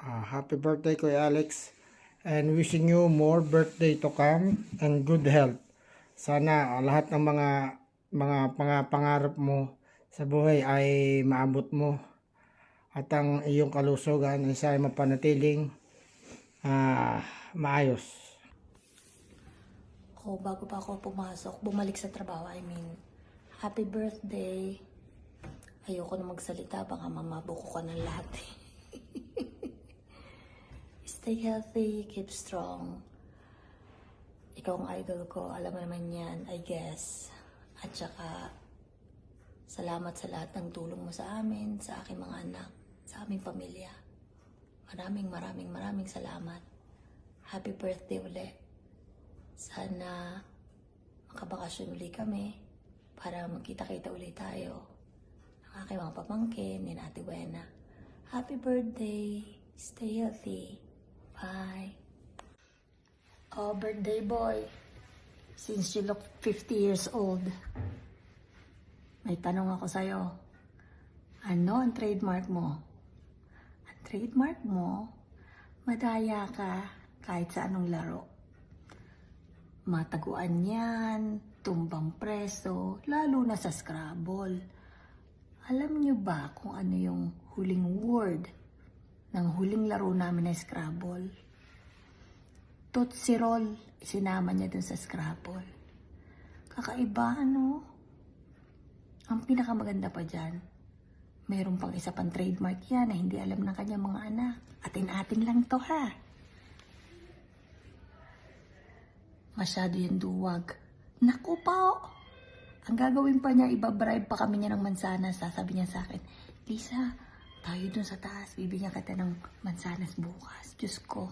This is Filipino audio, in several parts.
Happy birthday, Kuya Alex. And wishing you more birthday to come and good health. Sana lahat ng mga pangarap mo sa buhay ay maabot mo. At ang iyong kalusugan ay sa mapanatiling maayos. Bago pa ako bumalik sa trabaho, happy birthday. Ayoko na magsalita, baka mamabuko ka ng lahat. Stay healthy, keep strong. Ikaw ang idol ko, alam mo naman yan, I guess. At saka, salamat sa lahat ng tulong mo sa amin, sa aking mga anak, sa aming pamilya. Maraming salamat. Happy birthday ulit. Sana makabakasyon uli kami para magkita-kita ulit tayo. Ang aking mga pamangkin, ni Ate Wena. Happy birthday. Stay healthy. Bye. Oh, birthday boy. Since you look 50 years old, may tanong ako sa'yo. Ano ang trademark mo? Ang trademark mo, madaya ka kahit sa anong laro. Mataguan yan, tumbang preso, lalo na sa Scrabble. Alam niyo ba kung ano yung huling word ng huling laro namin na Scrabble? Tootsie Roll, sinama niya dun sa Scrabble. Kakaiba, ano? Ang pinakamaganda pa dyan, mayroon pang isa pang trademark yan na hindi alam ng kanyang mga anak. Atin-atin lang to, ha? Masyado yung duwag. Naku po! Ang gagawin pa niya, ibabribe pa kami niya ng mansanas. Sasabi niya sa akin, Lisa, tayo dun sa taas, bibigyan kita ng mansanas bukas. Diyos ko,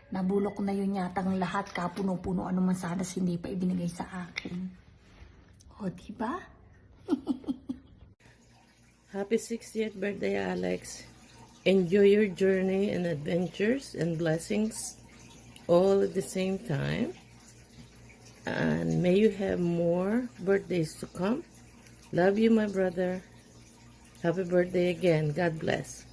nabulok na yun yatang lahat, kapuno-puno anong mansanas hindi pa ibinigay sa akin. O, diba? Happy 60th birthday, Alex. Enjoy your journey and adventures and blessings all at the same time. And may you have more birthdays to come. Love you, my brother. Happy birthday again. God bless.